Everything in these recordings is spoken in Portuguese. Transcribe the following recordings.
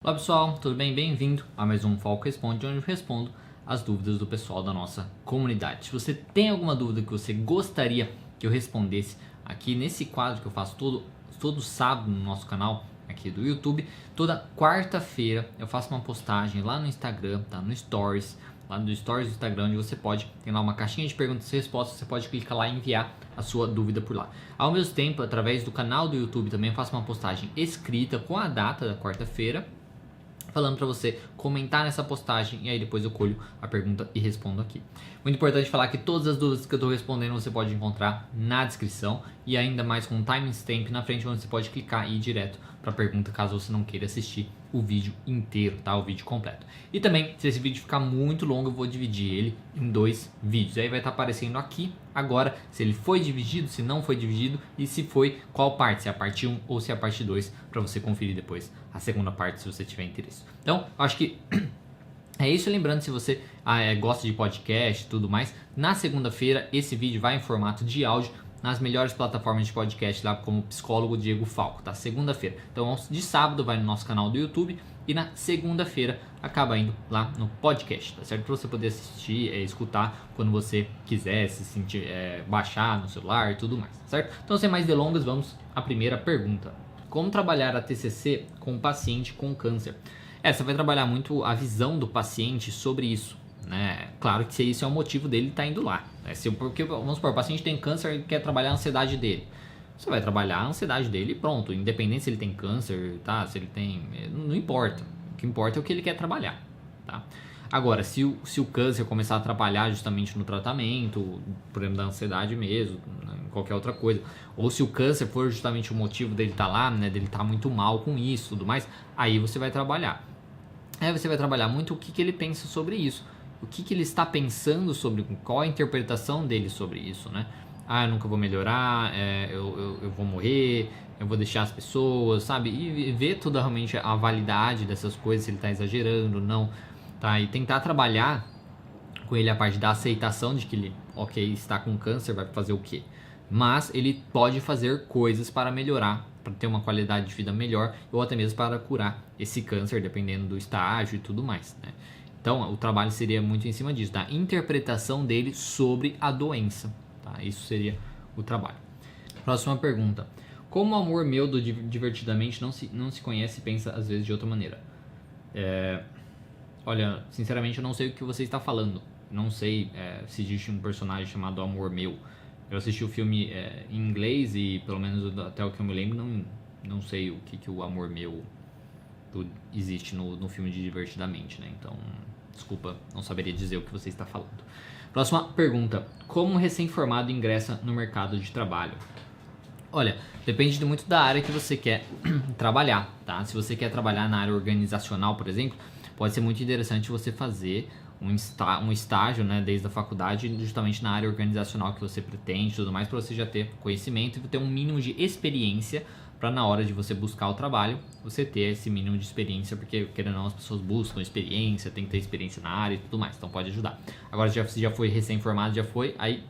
Olá pessoal, tudo bem? Bem-vindo a mais um Foco Responde, onde eu respondo as dúvidas do pessoal da nossa comunidade. Se você tem alguma dúvida que você gostaria que eu respondesse aqui nesse quadro que eu faço todo sábado no nosso canal aqui do YouTube, toda quarta-feira eu faço uma postagem lá no Instagram, tá? No Stories, lá no Stories do Instagram, onde você tem lá uma caixinha de perguntas e respostas, você pode clicar lá e enviar a sua dúvida por lá. Ao mesmo tempo, através do canal do YouTube também eu faço uma postagem escrita com a data da quarta-feira, falando para você comentar nessa postagem e aí depois eu colho a pergunta e respondo aqui. Muito importante falar que todas as dúvidas que eu estou respondendo você pode encontrar na descrição e ainda mais com um timestamp na frente onde você pode clicar e ir direto para a pergunta caso você não queira assistir o vídeo inteiro, tá? O vídeo completo. E também, se esse vídeo ficar muito longo, eu vou dividir ele em 2 vídeos. Aí vai estar aparecendo aqui agora se ele foi dividido, se não foi dividido e se foi qual parte, se é a parte 1 ou se é a parte 2, para você conferir depois a segunda parte se você tiver interesse. Então, acho que é isso. Lembrando, se você gosta de podcast e tudo mais, na segunda-feira esse vídeo vai em formato de áudio nas melhores plataformas de podcast lá como Psicólogo Diego Falco, tá? Segunda-feira. Então, de sábado vai no nosso canal do YouTube e na segunda-feira acaba indo lá no podcast, tá certo? Para você poder assistir, escutar quando você quiser, se sentir, baixar no celular e tudo mais, certo? Então, sem mais delongas, vamos à primeira pergunta. Como trabalhar a TCC com um paciente com câncer? Você vai trabalhar muito a visão do paciente sobre isso, né? Claro que se isso é o motivo dele estar indo lá, né? Porque, vamos supor, o paciente tem câncer e quer trabalhar a ansiedade dele. Você vai trabalhar a ansiedade dele e pronto, independente se ele tem câncer, tá? Se ele tem... não importa. O que importa é o que ele quer trabalhar, tá? Agora, se o câncer começar a atrapalhar justamente no tratamento, por exemplo, da ansiedade mesmo, qualquer outra coisa, ou se o câncer for justamente o motivo dele estar lá, né, dele estar muito mal com isso e tudo mais, aí você vai trabalhar. Aí você vai trabalhar muito o que ele pensa sobre isso, o que ele está pensando sobre, qual a interpretação dele sobre isso, né? Eu nunca vou melhorar, eu vou morrer, eu vou deixar as pessoas, sabe? E ver toda realmente a validade dessas coisas, se ele está exagerando ou não, tá? E tentar trabalhar com ele a parte da aceitação de que ele, está com câncer, vai fazer o quê? Mas ele pode fazer coisas para melhorar, para ter uma qualidade de vida melhor ou até mesmo para curar esse câncer, dependendo do estágio e tudo mais, né? Então, o trabalho seria muito em cima disso, da interpretação dele sobre a doença, tá? Isso seria o trabalho. Próxima pergunta. Como o amor meu do Divertidamente não se conhece e pensa às vezes de outra maneira? Olha, sinceramente eu não sei o que você está falando. Não sei se existe um personagem chamado Amor Meu. Eu assisti o filme em inglês e, pelo menos até o que eu me lembro, não sei o que o Amor Meu existe no filme de Divertidamente, né? Então, desculpa, não saberia dizer o que você está falando. Próxima pergunta. Como um recém-formado ingressa no mercado de trabalho? Olha, depende muito da área que você quer trabalhar, tá? Se você quer trabalhar na área organizacional, por exemplo, pode ser muito interessante você fazer um estágio, né, desde a faculdade, justamente na área organizacional que você pretende e tudo mais, para você já ter conhecimento e ter um mínimo de experiência para na hora de você buscar o trabalho, você ter esse mínimo de experiência, porque querendo ou não as pessoas buscam experiência, tem que ter experiência na área e tudo mais, então pode ajudar. Agora, se já foi recém-formado, aí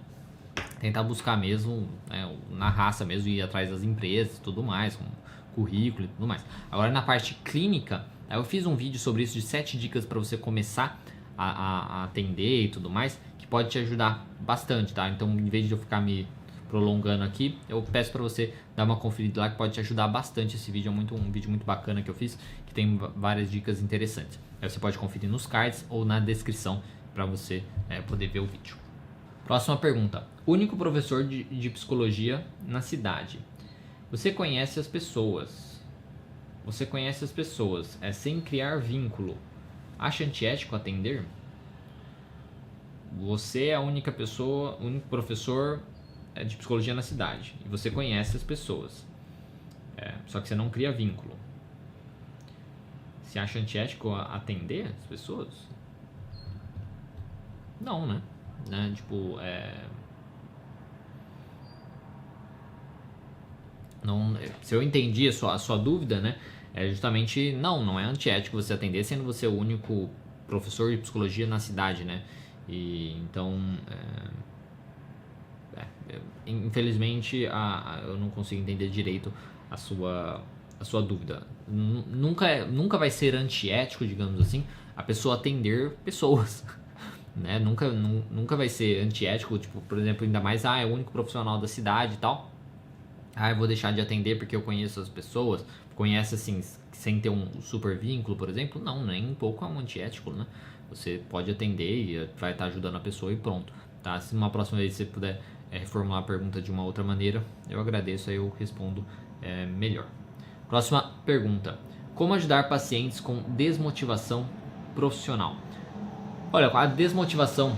tentar buscar mesmo, né, na raça mesmo, ir atrás das empresas e tudo mais, com currículo e tudo mais. Agora, na parte clínica, eu fiz um vídeo sobre isso de 7 dicas para você começar a atender e tudo mais, que pode te ajudar bastante, tá? Então, em vez de eu ficar me prolongando aqui, eu peço para você dar uma conferida lá, que pode te ajudar bastante. Esse vídeo é um vídeo muito bacana que eu fiz, que tem várias dicas interessantes. Aí você pode conferir nos cards ou na descrição para você poder ver o vídeo. Próxima pergunta. Único professor de psicologia na cidade. Você conhece as pessoas. Você conhece as pessoas, sem criar vínculo. Acha antiético atender? Você é a única pessoa, o único professor de psicologia na cidade. E você conhece as pessoas. Só que você não cria vínculo. Você acha antiético atender as pessoas? Não, né? Não, se eu entendi a sua dúvida, né? Justamente não é antiético você atender, sendo você o único professor de psicologia na cidade, né? E então, infelizmente, eu não consigo entender direito a sua a sua dúvida. Nunca vai ser antiético, digamos assim, a pessoa atender pessoas. Né? Nunca vai ser antiético, tipo, por exemplo, ainda mais, é o único profissional da cidade e tal. Eu vou deixar de atender porque eu conheço as pessoas. Conhece assim, sem ter um super vínculo, por exemplo. Não, nem um pouco é um antiético, né? Você pode atender e vai estar ajudando a pessoa e pronto. Tá? Se uma próxima vez você puder reformular a pergunta de uma outra maneira, eu agradeço, aí eu respondo melhor. Próxima pergunta. Como ajudar pacientes com desmotivação profissional? Olha, a desmotivação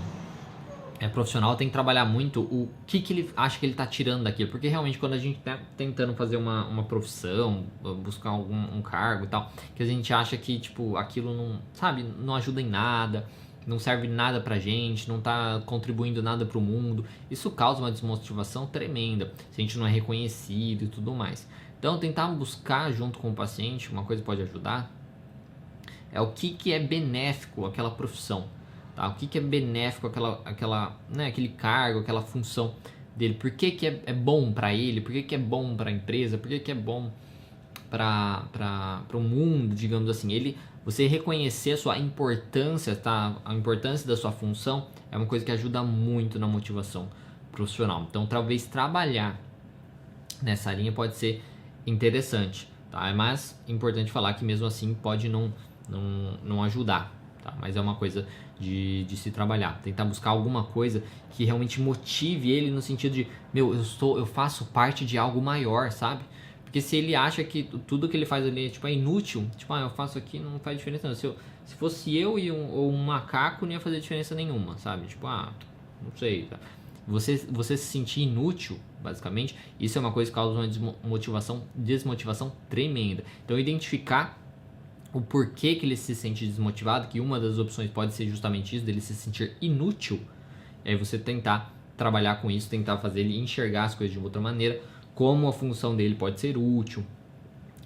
profissional tem que trabalhar muito o que ele acha que ele está tirando daquilo. Porque realmente quando a gente está tentando fazer uma profissão, buscar um cargo e tal, que a gente acha que tipo, aquilo não ajuda em nada, não serve nada pra gente, não está contribuindo nada pro mundo, isso causa uma desmotivação tremenda, se a gente não é reconhecido e tudo mais. Então tentar buscar junto com o paciente, uma coisa que pode ajudar, é o que é benéfico àquela profissão. Tá? O que é benéfico aquele cargo, aquela função dele, por que é bom para ele, por que é bom para a empresa, por que é bom para o mundo, digamos assim. Você reconhecer a sua importância, tá? A importância da sua função é uma coisa que ajuda muito na motivação profissional. Então talvez trabalhar nessa linha pode ser interessante, tá? É mais importante falar que mesmo assim pode não ajudar, tá? Mas é uma coisa de se trabalhar, tentar buscar alguma coisa que realmente motive ele no sentido de, eu faço parte de algo maior, sabe? Porque se ele acha que tudo que ele faz ali é inútil, eu faço aqui, não faz diferença não. Se fosse eu ou um macaco, não ia fazer diferença nenhuma, sabe? Não sei, tá? Você se sentir inútil, basicamente, isso é uma coisa que causa uma desmotivação tremenda. Então identificar o porquê que ele se sente desmotivado, que uma das opções pode ser justamente isso, dele se sentir inútil, e aí você tentar trabalhar com isso, tentar fazer ele enxergar as coisas de outra maneira, como a função dele pode ser útil,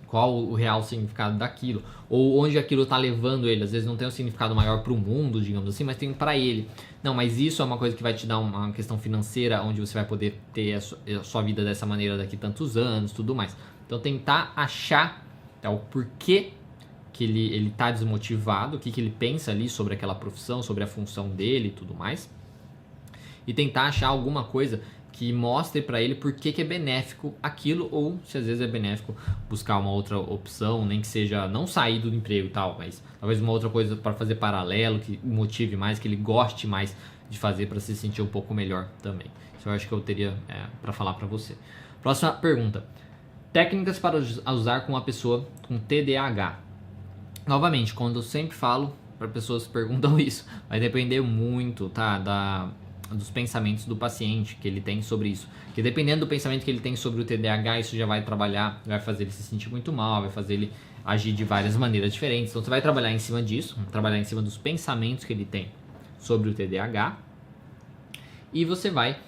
qual o real significado daquilo, ou onde aquilo está levando ele. Às vezes não tem um significado maior para o mundo, digamos assim, mas tem para ele. Não, mas isso é uma coisa que vai te dar uma questão financeira, onde você vai poder ter a sua vida dessa maneira daqui tantos anos, tudo mais. Então tentar achar o porquê que ele está desmotivado, o que ele pensa ali sobre aquela profissão, sobre a função dele e tudo mais, e tentar achar alguma coisa que mostre para ele por que é benéfico aquilo, ou se às vezes é benéfico buscar uma outra opção, nem que seja não sair do emprego e tal, mas talvez uma outra coisa para fazer paralelo, que motive mais, que ele goste mais de fazer para se sentir um pouco melhor também. Isso eu acho que eu teria para falar para você. Próxima pergunta. Técnicas para usar com uma pessoa com TDAH. Novamente, quando eu sempre falo para pessoas que perguntam isso, vai depender muito, tá, dos pensamentos do paciente que ele tem sobre isso. Porque dependendo do pensamento que ele tem sobre o TDAH, isso já vai vai fazer ele se sentir muito mal, vai fazer ele agir de várias maneiras diferentes. Então você vai trabalhar em cima disso, trabalhar em cima dos pensamentos que ele tem sobre o TDAH, e você vai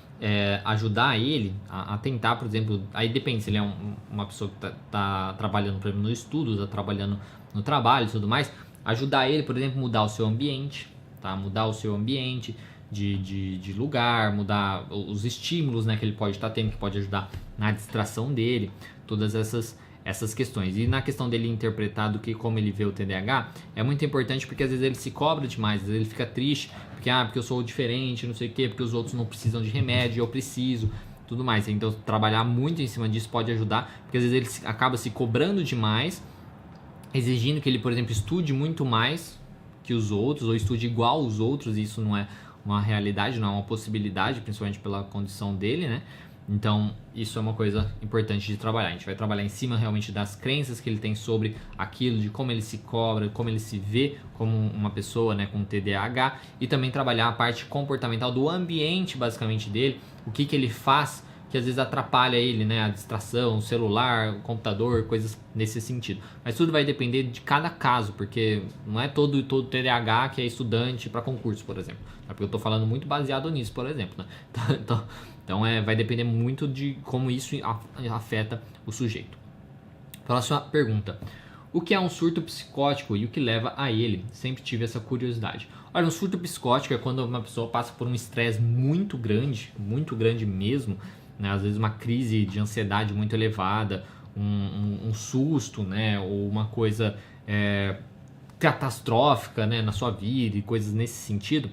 ajudar ele a tentar, por exemplo, aí depende se ele é uma pessoa que tá trabalhando, por exemplo, no estudo, tá trabalhando no trabalho e tudo mais, ajudar ele, por exemplo, mudar o seu ambiente, tá? Mudar o seu ambiente de lugar, mudar os estímulos, né, que ele pode estar tendo, que pode ajudar na distração dele, todas essas questões. E na questão dele interpretar como ele vê o TDAH, é muito importante porque às vezes ele se cobra demais, às vezes ele fica triste, porque eu sou diferente, não sei o quê, porque os outros não precisam de remédio, eu preciso, tudo mais. Então trabalhar muito em cima disso pode ajudar, porque às vezes ele acaba se cobrando demais, exigindo que ele, por exemplo, estude muito mais que os outros, ou estude igual aos outros, e isso não é uma realidade, não é uma possibilidade, principalmente pela condição dele, né? Então, isso é uma coisa importante de trabalhar. A gente vai trabalhar em cima realmente das crenças que ele tem sobre aquilo, de como ele se cobra, como ele se vê como uma pessoa, né, com TDAH, e também trabalhar a parte comportamental do ambiente, basicamente, dele, o que ele faz que às vezes atrapalha ele, né? A distração, o celular, o computador, coisas nesse sentido. Mas tudo vai depender de cada caso, porque não é todo TDAH que é estudante para concurso, por exemplo. Porque eu estou falando muito baseado nisso, por exemplo, né? Então vai depender muito de como isso afeta o sujeito. Próxima pergunta. O que é um surto psicótico e o que leva a ele? Sempre tive essa curiosidade. Olha, um surto psicótico é quando uma pessoa passa por um estresse muito grande mesmo, né? Às vezes uma crise de ansiedade muito elevada, um susto, né, ou uma coisa catastrófica, né, na sua vida e coisas nesse sentido.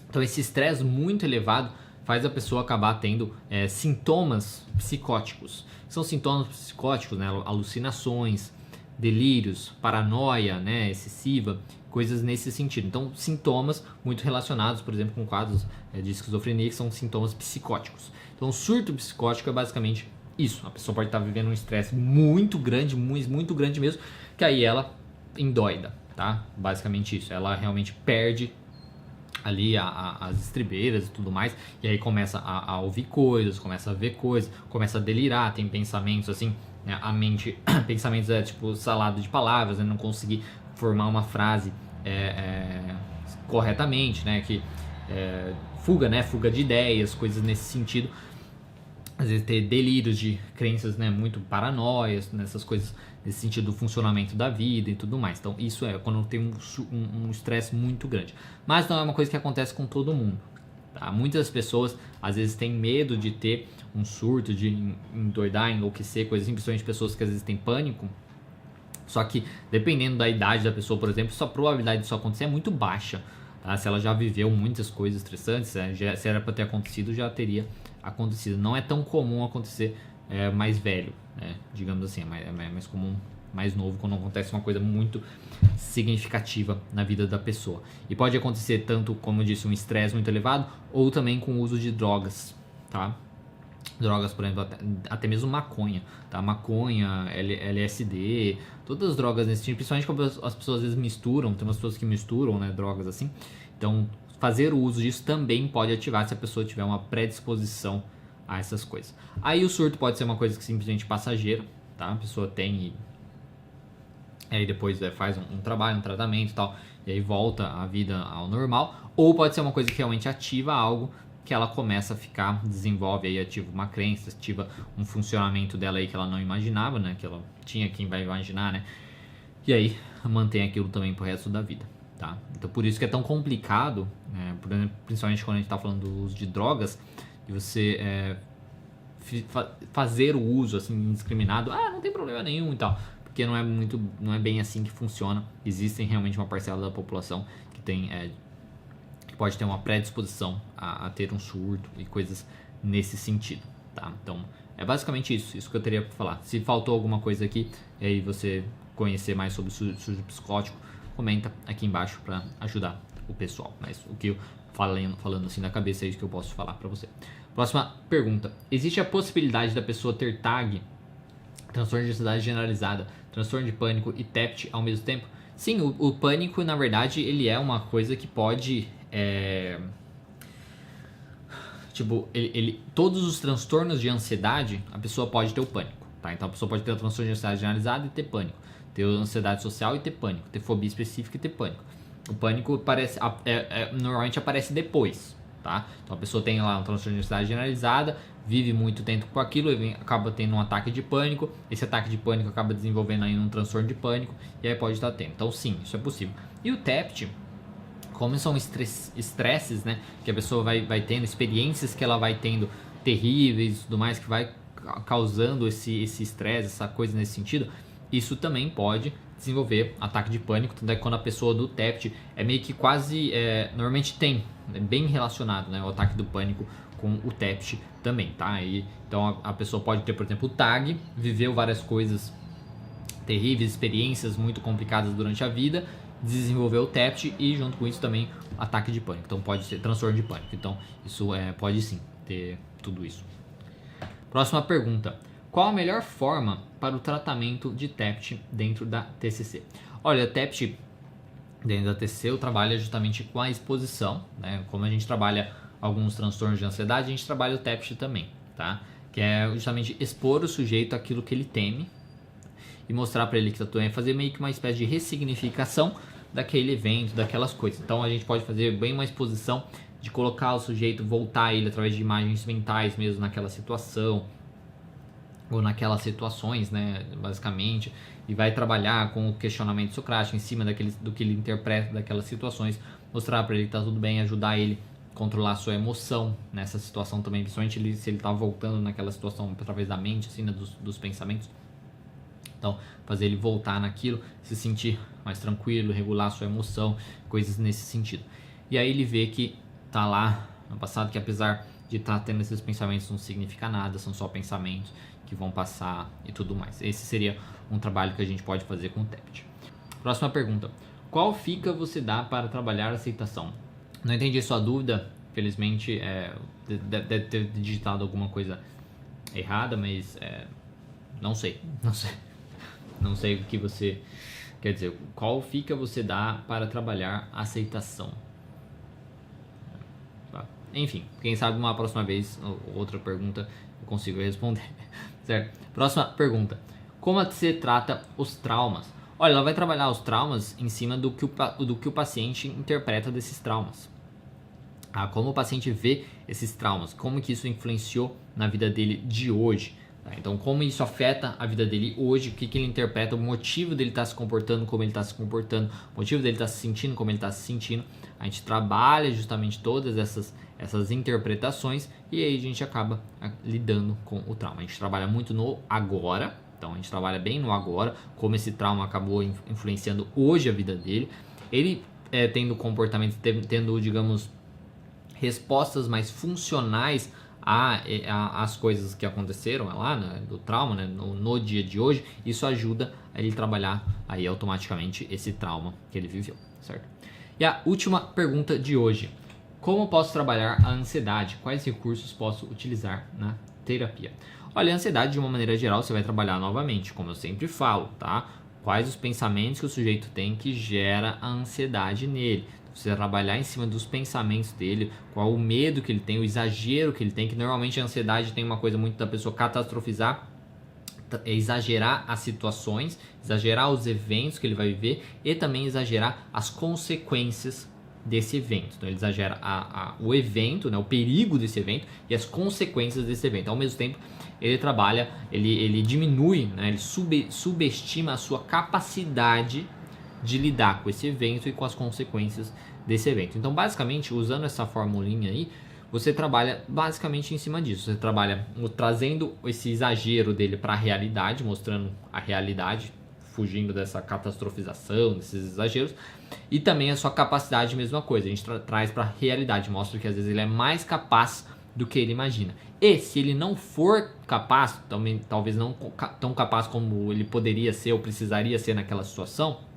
Então esse estresse muito elevado faz a pessoa acabar tendo sintomas psicóticos. São sintomas psicóticos, né, alucinações, delírios, paranoia, né, excessiva, coisas nesse sentido. Então sintomas muito relacionados, por exemplo, com quadros de esquizofrenia, que são sintomas psicóticos. Então o surto psicótico é basicamente isso. A pessoa pode estar vivendo um estresse muito grande, muito grande mesmo, que aí ela endoida, tá? Basicamente isso. Ela realmente perde ali as estribeiras e tudo mais, e aí começa a ouvir coisas, começa a ver coisas, começa a delirar, tem pensamentos assim, né, a mente, pensamentos tipo salada de palavras, né, não conseguir formar uma frase corretamente, né, fuga de ideias, coisas nesse sentido. Às vezes ter delírios de crenças, né, muito paranoias, nessas coisas nesse sentido do funcionamento da vida e tudo mais. Então isso é quando tem um estresse muito grande. Mas não é uma coisa que acontece com todo mundo. Tá? Muitas pessoas às vezes têm medo de ter um surto, de endoidar, enlouquecer, coisas assim, principalmente pessoas que às vezes têm pânico. Só que dependendo da idade da pessoa, por exemplo, a probabilidade disso acontecer é muito baixa. Tá? Se ela já viveu muitas coisas estressantes, se era para ter acontecido, já teria acontecido. Não é tão comum acontecer mais velho, né? Digamos assim, é mais comum, mais novo, quando acontece uma coisa muito significativa na vida da pessoa. E pode acontecer tanto, como eu disse, um estresse muito elevado, ou também com o uso de drogas, tá? Drogas, por exemplo, até mesmo maconha, tá? Maconha, LSD, todas as drogas nesse tipo, principalmente quando as pessoas às vezes misturam, tem umas pessoas que misturam, né, drogas assim. Então, fazer o uso disso também pode ativar se a pessoa tiver uma predisposição a essas coisas. Aí o surto pode ser uma coisa que simplesmente passageira, tá? A pessoa tem e aí depois faz um trabalho, um tratamento e tal, e aí volta a vida ao normal. Ou pode ser uma coisa que realmente ativa algo, que ela começa a ficar, desenvolve aí, ativa uma crença, ativa um funcionamento dela aí que ela não imaginava, né? Que ela tinha, quem vai imaginar, né? E aí mantém aquilo também pro resto da vida, tá? Então por isso que é tão complicado, né? Principalmente quando a gente tá falando do uso de drogas, de você fazer o uso assim indiscriminado, não tem problema nenhum e tal, porque não é bem assim que funciona. Existem realmente uma parcela da população que tem que pode ter uma predisposição a ter um surto e coisas nesse sentido, tá? Então é basicamente isso que eu teria para falar. Se faltou alguma coisa aqui e aí você conhecer mais sobre o surto psicótico, comenta aqui embaixo para ajudar o pessoal. Mas o que eu falando assim na cabeça é isso que eu posso falar para você. Próxima pergunta. Existe a possibilidade da pessoa ter TAG, transtorno de ansiedade generalizada, transtorno de pânico e TEPT ao mesmo tempo? Sim, o pânico, na verdade, ele é uma coisa que pode... todos os transtornos de ansiedade, a pessoa pode ter o pânico, tá? Então a pessoa pode ter o transtorno de ansiedade generalizada e ter pânico, ter ansiedade social e ter pânico, ter fobia específica e ter pânico. O pânico normalmente aparece depois, tá? Então a pessoa tem lá um transtorno de ansiedade generalizada, vive muito tempo com aquilo, acaba tendo um ataque de pânico, esse ataque de pânico acaba desenvolvendo aí um transtorno de pânico e aí pode estar tendo. Então sim, isso é possível. E o TEPT, como são estresses, né, que a pessoa vai tendo, experiências que ela vai tendo terríveis e tudo mais, que vai causando esse estresse, essa coisa nesse sentido, isso também pode desenvolver ataque de pânico. Tanto é que quando a pessoa do TEPT é meio que quase, normalmente tem, é bem relacionado, né, o ataque do pânico com o TEPT também, tá? Então a pessoa pode ter, por exemplo, o TAG, viveu várias coisas terríveis, experiências muito complicadas durante a vida, desenvolveu o TEPT e junto com isso também ataque de pânico. Então pode ser transtorno de pânico. Então isso pode sim ter tudo isso. Próxima pergunta. Qual a melhor forma para o tratamento de TEPT dentro da TCC? Olha, TEPT dentro da TCC eu trabalho justamente com a exposição, né? Como a gente trabalha alguns transtornos de ansiedade, a gente trabalha o TEPT também, tá? Que é justamente expor o sujeito àquilo que ele teme e mostrar para ele que está doendo, fazer meio que uma espécie de ressignificação daquele evento, daquelas coisas. Então a gente pode fazer bem uma exposição de colocar o sujeito, voltar ele através de imagens mentais mesmo naquela situação ou naquelas situações, né, basicamente, e vai trabalhar com o questionamento socrático em cima do que ele interpreta daquelas situações, mostrar para ele que está tudo bem, ajudar ele a controlar a sua emoção nessa situação também, principalmente se ele está voltando naquela situação através da mente, assim, né, dos pensamentos. Então, fazer ele voltar naquilo, se sentir mais tranquilo, regular a sua emoção, coisas nesse sentido. E aí ele vê que tá lá no passado, que apesar de estar tendo esses pensamentos não significa nada, são só pensamentos que vão passar e tudo mais. Esse seria um trabalho que a gente pode fazer com o TEPT. Próxima pergunta. Qual fica você dá para trabalhar a aceitação? Não entendi a sua dúvida, felizmente deve ter digitado alguma coisa errada, mas não sei. Não sei o que você quer dizer. Qual fica você dá para trabalhar a aceitação? Enfim, quem sabe uma próxima vez, outra pergunta, eu consigo responder. Certo? Próxima pergunta. Como você trata os traumas? Olha, ela vai trabalhar os traumas em cima do que o paciente interpreta desses traumas. Como o paciente vê esses traumas, como que isso influenciou na vida dele de hoje. Então, como isso afeta a vida dele hoje, o que ele interpreta, o motivo dele estar se comportando como ele está se comportando, o motivo dele estar se sentindo como ele está se sentindo. A gente trabalha justamente todas essas interpretações e aí a gente acaba lidando com o trauma. A gente trabalha muito no agora, então a gente trabalha bem no agora, como esse trauma acabou influenciando hoje a vida dele. Ele tendo comportamento, tendo, digamos, respostas mais funcionais as coisas que aconteceram lá, né, do trauma, né, no dia de hoje, isso ajuda a ele trabalhar aí automaticamente esse trauma que ele viveu, certo? E a última pergunta de hoje: como posso trabalhar a ansiedade? Quais recursos posso utilizar na terapia? Olha, a ansiedade de uma maneira geral você vai trabalhar novamente, como eu sempre falo, tá? Quais os pensamentos que o sujeito tem que gera a ansiedade nele. Você trabalhar em cima dos pensamentos dele, qual o medo que ele tem, o exagero que ele tem, que normalmente a ansiedade tem uma coisa muito da pessoa catastrofizar, exagerar as situações, exagerar os eventos que ele vai viver e também exagerar as consequências desse evento. Então ele exagera o evento, né, o perigo desse evento e as consequências desse evento. Ao mesmo tempo, ele trabalha, ele diminui, né, ele subestima a sua capacidade de lidar com esse evento e com as consequências desse evento. Então, basicamente, usando essa formulinha aí, você trabalha basicamente em cima disso. Você trabalha trazendo esse exagero dele para a realidade, mostrando a realidade, fugindo dessa catastrofização, desses exageros, e também a sua capacidade, mesma coisa. A gente traz para a realidade, mostra que às vezes ele é mais capaz do que ele imagina. E se ele não for capaz, também, talvez não tão capaz como ele poderia ser ou precisaria ser naquela situação,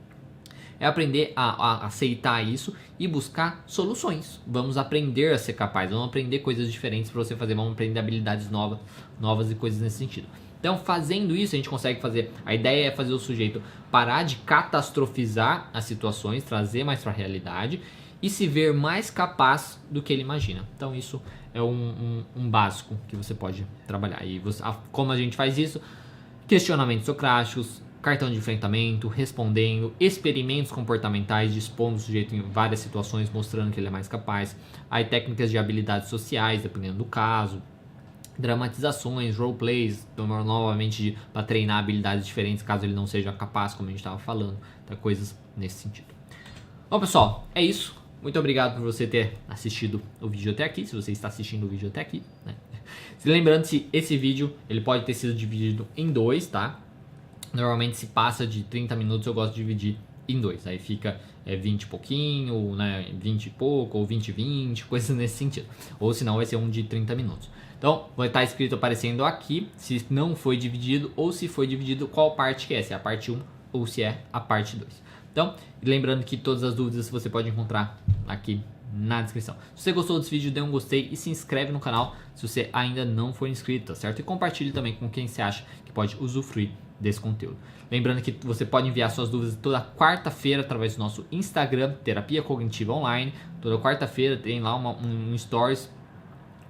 é aprender a aceitar isso e buscar soluções. Vamos aprender a ser capaz, vamos aprender coisas diferentes para você fazer, vamos aprender habilidades novas e coisas nesse sentido. Então, fazendo isso, a gente consegue fazer. A ideia é fazer o sujeito parar de catastrofizar as situações, trazer mais para a realidade e se ver mais capaz do que ele imagina. Então, isso é um básico que você pode trabalhar. E como a gente faz isso? Questionamentos socráticos, cartão de enfrentamento, respondendo, experimentos comportamentais, dispondo o sujeito em várias situações, mostrando que ele é mais capaz. Aí técnicas de habilidades sociais, dependendo do caso. Dramatizações, roleplays, novamente para treinar habilidades diferentes, caso ele não seja capaz, como a gente estava falando. Então, coisas nesse sentido. Bom, pessoal, é isso. Muito obrigado por você ter assistido o vídeo até aqui, se você está assistindo o vídeo até aqui, né? Lembrando que esse vídeo ele pode ter sido dividido em dois, tá? Normalmente se passa de 30 minutos, eu gosto de dividir em dois. Aí fica 20 e pouquinho, né, 20 e pouco, ou 20 e 20, coisas nesse sentido. Ou senão vai ser um de 30 minutos. Então vai estar escrito aparecendo aqui se não foi dividido ou se foi dividido, qual parte que é. Se é a parte 1 ou se é a parte 2. Então, lembrando que todas as dúvidas você pode encontrar aqui na descrição. Se você gostou desse vídeo, dê um gostei e se inscreve no canal se você ainda não for inscrito, tá certo? E compartilhe também com quem você acha que pode usufruir desse conteúdo. Lembrando que você pode enviar suas dúvidas toda quarta-feira através do nosso Instagram, Terapia Cognitiva Online. Toda quarta-feira tem lá um stories,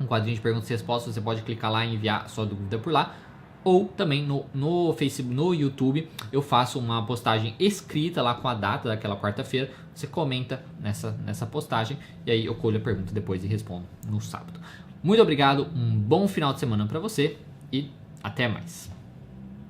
um quadrinho de perguntas e respostas. Você pode clicar lá e enviar sua dúvida por lá. Ou também no Facebook, no YouTube, eu faço uma postagem escrita lá com a data daquela quarta-feira. Você comenta nessa postagem e aí eu colho a pergunta depois e respondo no sábado. Muito obrigado, um bom final de semana para você e até mais.